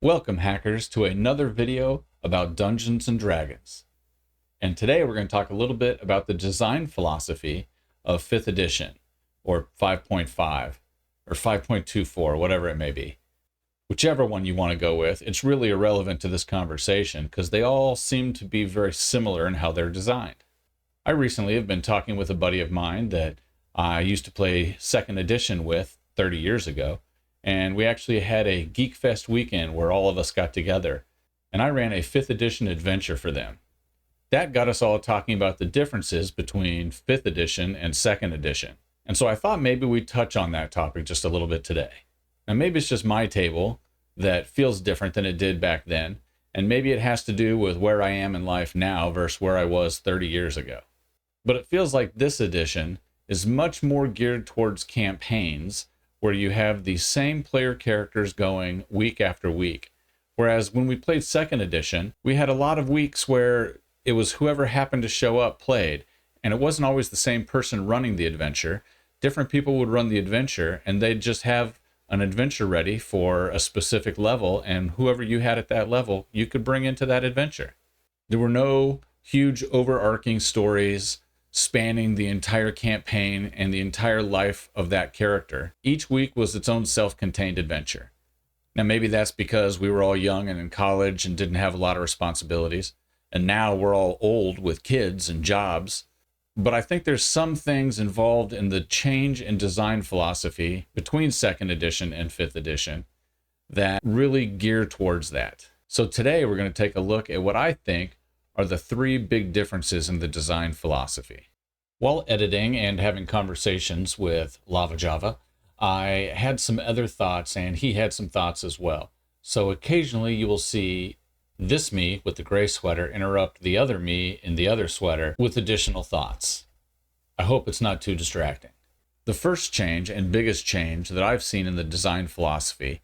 Welcome, hackers, to another video about Dungeons and Dragons. And today we're going to talk a little bit about the design philosophy of 5th edition, or 5.5, or 5.24, whatever it may be. Whichever one you want to go with, it's really irrelevant to this conversation because they all seem to be very similar in how they're designed. I recently have been talking with a buddy of mine that I used to play 2nd edition with 30 years ago. And we actually had a Geek Fest weekend where all of us got together, and I ran a 5th edition adventure for them. That got us all talking about the differences between 5th edition and 2nd edition. And so I thought maybe we'd touch on that topic just a little bit today. Now maybe it's just my table that feels different than it did back then, and maybe it has to do with where I am in life now versus where I was 30 years ago. But it feels like this edition is much more geared towards campaigns where you have the same player characters going week after week. Whereas when we played 2nd edition, we had a lot of weeks where it was whoever happened to show up played, and it wasn't always the same person running the adventure. Different people would run the adventure, and they'd just have an adventure ready for a specific level, and whoever you had at that level, you could bring into that adventure. There were no huge overarching stories spanning the entire campaign and the entire life of that character. Each week was its own self-contained adventure. Now, maybe that's because we were all young and in college and didn't have a lot of responsibilities, and now we're all old with kids and jobs. But I think there's some things involved in the change in design philosophy between 2nd edition and 5th edition that really gear towards that. So today we're going to take a look at what I think are the 3 big differences in the design philosophy. While editing and having conversations with Lava Java, I had some other thoughts and he had some thoughts as well. So occasionally you will see this me with the gray sweater interrupt the other me in the other sweater with additional thoughts. I hope it's not too distracting. The first change and biggest change that I've seen in the design philosophy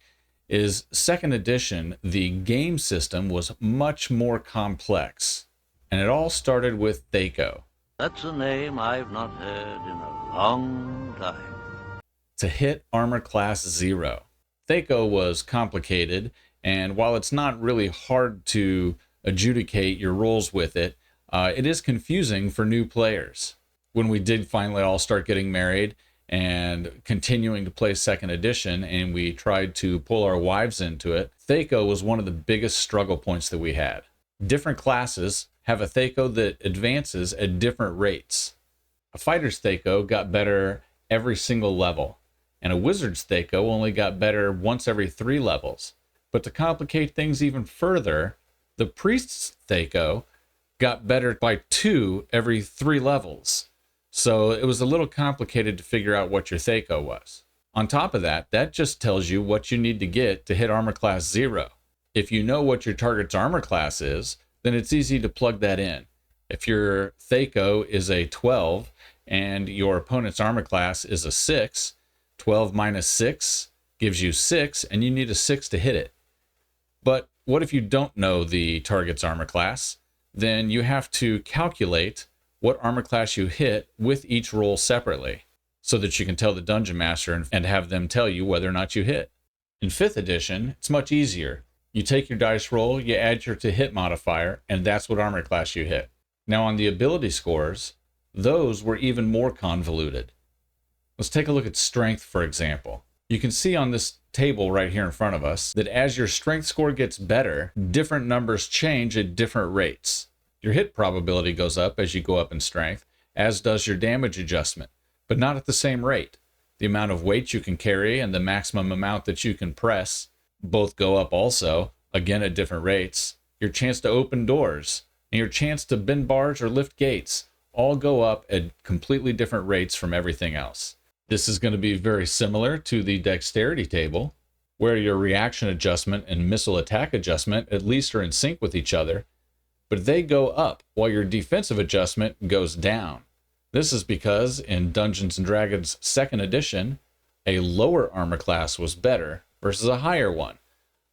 is 2nd edition, the game system was much more complex. And it all started with THAC0. That's a name I've not heard in a long time. To hit armor class 0. THAC0 was complicated, and while it's not really hard to adjudicate your roles with it, it is confusing for new players. When we did finally all start getting married and continuing to play 2nd edition, and we tried to pull our wives into it, THAC0 was one of the biggest struggle points that we had. Different classes have a THAC0 that advances at different rates. A fighter's THAC0 got better every single level, and a wizard's THAC0 only got better once every 3 levels. But to complicate things even further, the priest's THAC0 got better by 2 every 3 levels. So it was a little complicated to figure out what your THAC0 was. On top of that, that just tells you what you need to get to hit armor class 0. If you know what your target's armor class is, then it's easy to plug that in. If your THAC0 is a 12 and your opponent's armor class is a 6, 12 minus 6 gives you 6, and you need a 6 to hit it. But what if you don't know the target's armor class? Then you have to calculate what armor class you hit with each roll separately so that you can tell the dungeon master and have them tell you whether or not you hit. In 5th edition, it's much easier. You take your dice roll, you add your to hit modifier, and that's what armor class you hit. Now on the ability scores, those were even more convoluted. Let's take a look at strength, for example. You can see on this table right here in front of us that as your strength score gets better, different numbers change at different rates. Your hit probability goes up as you go up in strength, as does your damage adjustment, but not at the same rate. The amount of weight you can carry and the maximum amount that you can press both go up also, again at different rates. Your chance to open doors and your chance to bend bars or lift gates all go up at completely different rates from everything else. This is going to be very similar to the dexterity table, where your reaction adjustment and missile attack adjustment at least are in sync with each other, but they go up while your defensive adjustment goes down. This is because in Dungeons and Dragons 2nd edition, a lower armor class was better versus a higher one.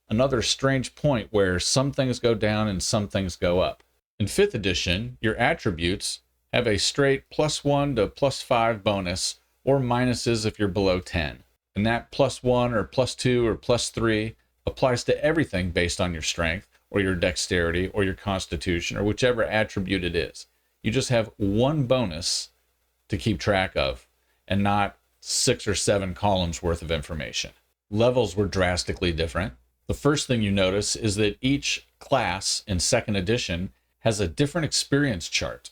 Another strange point where some things go down and some things go up. In 5th edition, your attributes have a straight +1 to +5 bonus, or minuses if you're below 10. And that +1 or +2 or +3 applies to everything based on your strength or your dexterity or your constitution or whichever attribute it is. You just have one bonus to keep track of and not 6 or 7 columns worth of information. Levels were drastically different. The first thing you notice is that each class in second edition has a different experience chart.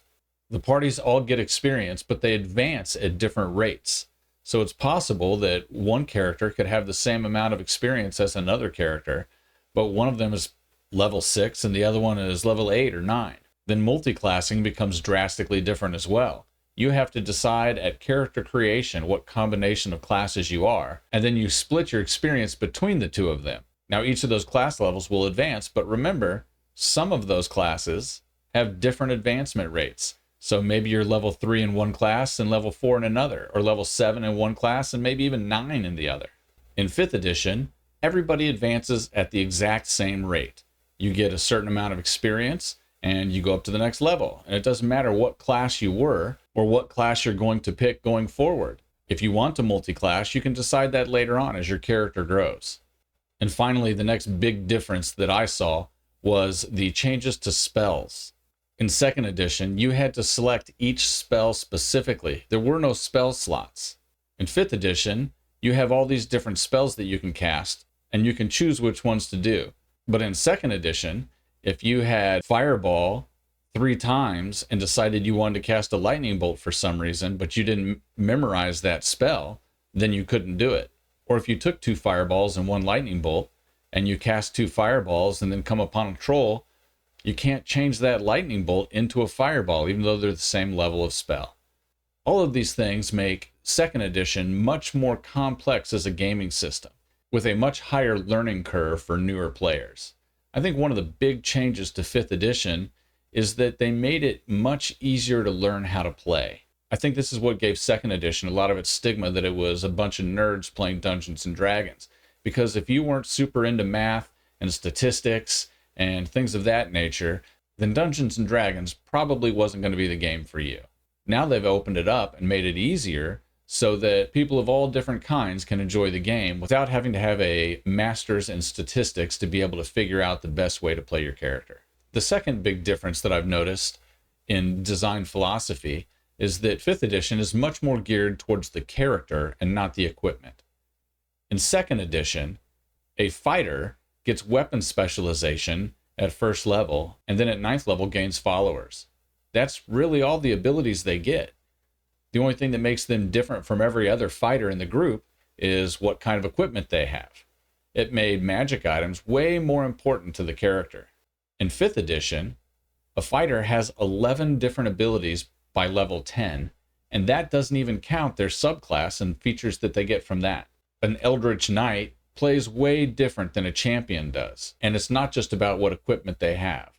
The parties all get experience, but they advance at different rates. So it's possible that one character could have the same amount of experience as another character, but one of them is level 6 and the other one is level 8 or 9. Then multi-classing becomes drastically different as well. You have to decide at character creation what combination of classes you are, and then you split your experience between the two of them. Now, each of those class levels will advance, but remember, some of those classes have different advancement rates. So maybe you're level 3 in one class and level 4 in another, or level 7 in one class and maybe even 9 in the other. In 5th edition, everybody advances at the exact same rate. You get a certain amount of experience and you go up to the next level. And it doesn't matter what class you were or what class you're going to pick going forward. If you want to multi-class, you can decide that later on as your character grows. And finally, the next big difference that I saw was the changes to spells. In 2nd edition, you had to select each spell specifically. There were no spell slots. In 5th edition, you have all these different spells that you can cast, and you can choose which ones to do. But in 2nd edition, if you had Fireball 3 times and decided you wanted to cast a lightning bolt for some reason, but you didn't memorize that spell, then you couldn't do it. Or if you took 2 fireballs and 1 lightning bolt, and you cast 2 fireballs and then come upon a troll, you can't change that lightning bolt into a fireball, even though they're the same level of spell. All of these things make 2nd edition much more complex as a gaming system, with a much higher learning curve for newer players. I think one of the big changes to 5th edition is that they made it much easier to learn how to play. I think this is what gave 2nd edition a lot of its stigma that it was a bunch of nerds playing Dungeons and Dragons. Because if you weren't super into math and statistics and things of that nature, then Dungeons and Dragons probably wasn't going to be the game for you. Now they've opened it up and made it easier so that people of all different kinds can enjoy the game without having to have a master's in statistics to be able to figure out the best way to play your character. The second big difference that I've noticed in design philosophy is that 5th edition is much more geared towards the character and not the equipment. In 2nd edition, a fighter gets weapon specialization at 1st level, and then at 9th level gains followers. That's really all the abilities they get. The only thing that makes them different from every other fighter in the group is what kind of equipment they have. It made magic items way more important to the character. In 5th edition, a fighter has 11 different abilities by level 10, and that doesn't even count their subclass and features that they get from that. An Eldritch Knight plays way different than a champion does, and it's not just about what equipment they have.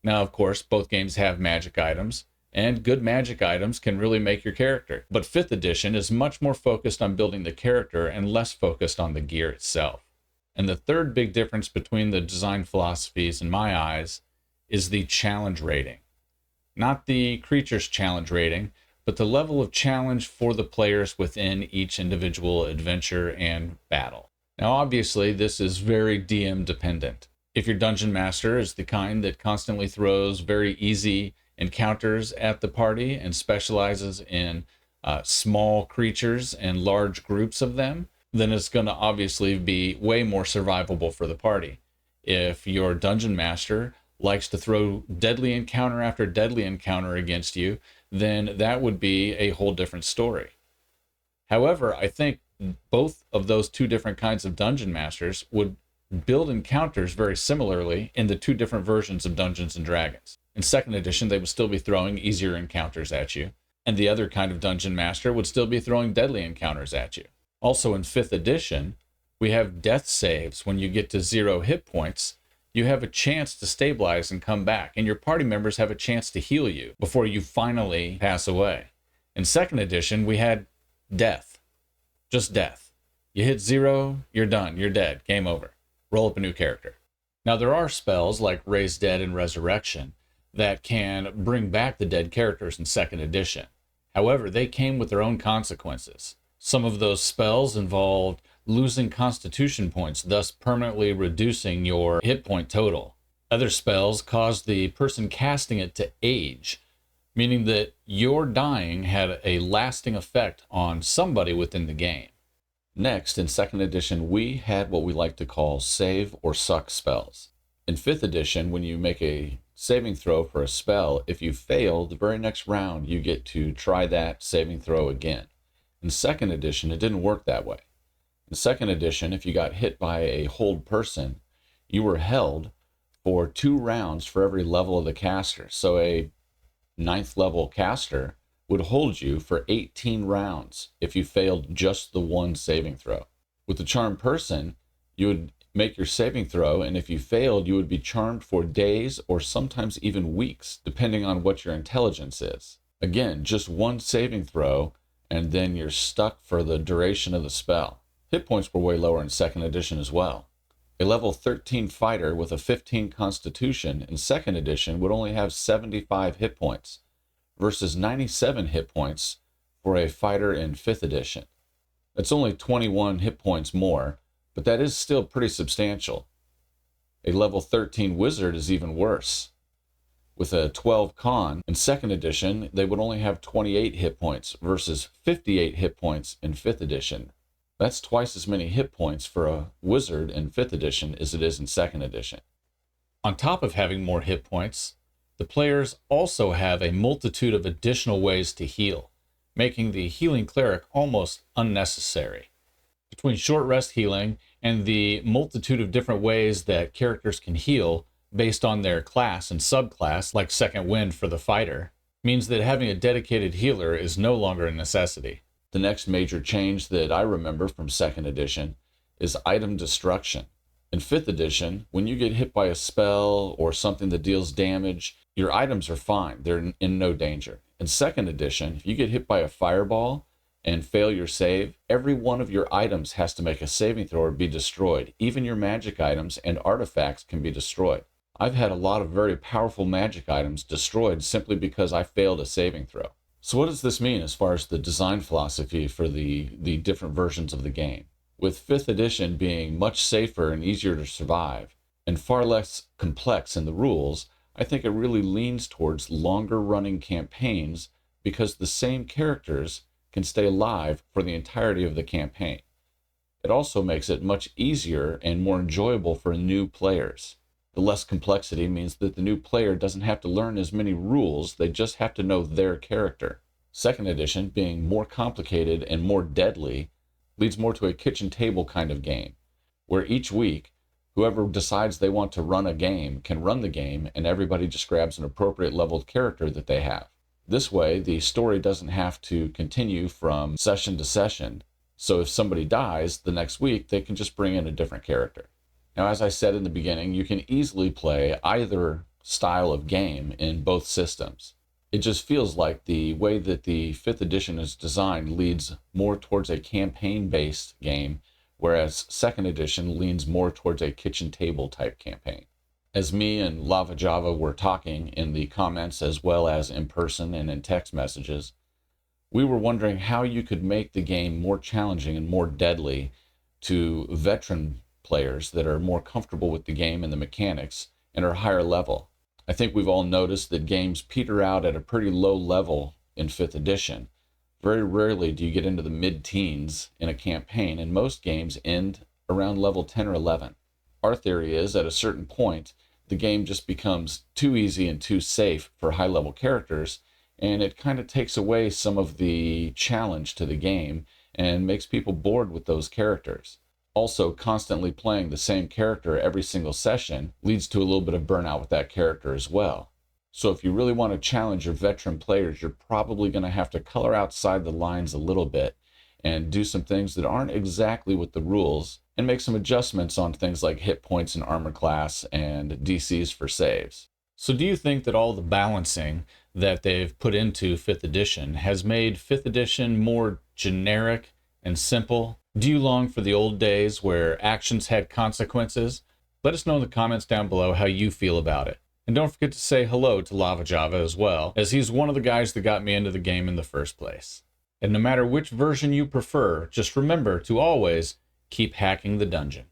Now, of course, both games have magic items, and good magic items can really make your character. But 5th edition is much more focused on building the character and less focused on the gear itself. And the third big difference between the design philosophies, in my eyes, is the challenge rating. Not the creature's challenge rating, but the level of challenge for the players within each individual adventure and battle. Now, obviously, this is very DM dependent. If your dungeon master is the kind that constantly throws very easy encounters at the party and specializes in small creatures and large groups of them, then it's going to obviously be way more survivable for the party. If your dungeon master likes to throw deadly encounter after deadly encounter against you, then that would be a whole different story. However, I think both of those two different kinds of dungeon masters would build encounters very similarly in the two different versions of Dungeons and Dragons. In 2nd edition, they would still be throwing easier encounters at you, and the other kind of dungeon master would still be throwing deadly encounters at you. Also in 5th edition, we have death saves. When you get to 0 hit points, you have a chance to stabilize and come back, and your party members have a chance to heal you before you finally pass away. In 2nd edition, we had death. Just death. You hit 0, you're done, you're dead, game over. Roll up a new character. Now, there are spells like Raise Dead and Resurrection that can bring back the dead characters in 2nd edition. However, they came with their own consequences. Some of those spells involved losing constitution points, thus permanently reducing your hit point total. Other spells caused the person casting it to age, meaning that your dying had a lasting effect on somebody within the game. Next, in 2nd edition, we had what we like to call save or suck spells. In 5th edition, when you make a saving throw for a spell, if you fail, the very next round you get to try that saving throw again. In 2nd edition, it didn't work that way. In 2nd edition, if you got hit by a hold person, you were held for 2 rounds for every level of the caster. So a 9th level caster would hold you for 18 rounds if you failed just the one saving throw. With the charmed person, you would make your saving throw, and if you failed, you would be charmed for days or sometimes even weeks, depending on what your intelligence is. Again, just one saving throw, and then you're stuck for the duration of the spell. Hit points were way lower in 2nd edition as well. A level 13 fighter with a 15 constitution in 2nd edition would only have 75 hit points versus 97 hit points for a fighter in 5th edition. That's only 21 hit points more, but that is still pretty substantial. A level 13 wizard is even worse. With a 12 con in 2nd edition, they would only have 28 hit points versus 58 hit points in 5th edition. That's twice as many hit points for a wizard in 5th edition as it is in 2nd edition. On top of having more hit points, the players also have a multitude of additional ways to heal, making the healing cleric almost unnecessary. Between short rest healing and the multitude of different ways that characters can heal based on their class and subclass, like Second Wind for the fighter, means that having a dedicated healer is no longer a necessity. The next major change that I remember from 2nd edition is item destruction. In 5th edition, when you get hit by a spell or something that deals damage, your items are fine. They're in no danger. In 2nd edition, if you get hit by a fireball and fail your save, every one of your items has to make a saving throw or be destroyed. Even your magic items and artifacts can be destroyed. I've had a lot of very powerful magic items destroyed simply because I failed a saving throw. So what does this mean as far as the design philosophy for the different versions of the game? With 5th edition being much safer and easier to survive, and far less complex in the rules, I think it really leans towards longer running campaigns because the same characters can stay alive for the entirety of the campaign. It also makes it much easier and more enjoyable for new players. The less complexity means that the new player doesn't have to learn as many rules, they just have to know their character. 2nd edition, being more complicated and more deadly, leads more to a kitchen table kind of game, where each week, whoever decides they want to run a game can run the game and everybody just grabs an appropriate leveled character that they have. This way, the story doesn't have to continue from session to session, so if somebody dies the next week, they can just bring in a different character. Now, as I said in the beginning, you can easily play either style of game in both systems. It just feels like the way that the 5th edition is designed leads more towards a campaign-based game, whereas 2nd edition leans more towards a kitchen table type campaign. As me and Lava Java were talking in the comments as well as in person and in text messages, we were wondering how you could make the game more challenging and more deadly to veteran players that are more comfortable with the game and the mechanics and are higher level. I think we've all noticed that games peter out at a pretty low level in 5th edition. Very rarely do you get into the mid-teens in a campaign, and most games end around level 10 or 11. Our theory is, at a certain point, the game just becomes too easy and too safe for high-level characters, and it kind of takes away some of the challenge to the game and makes people bored with those characters. Also, constantly playing the same character every single session leads to a little bit of burnout with that character as well. So if you really want to challenge your veteran players, you're probably going to have to color outside the lines a little bit and do some things that aren't exactly with the rules and make some adjustments on things like hit points and armor class and DCs for saves. So do you think that all the balancing that they've put into 5th edition has made 5th edition more generic and simple? Do you long for the old days where actions had consequences? Let us know in the comments down below how you feel about it. And don't forget to say hello to Lava Java as well, as he's one of the guys that got me into the game in the first place. And no matter which version you prefer, just remember to always keep hacking the dungeon.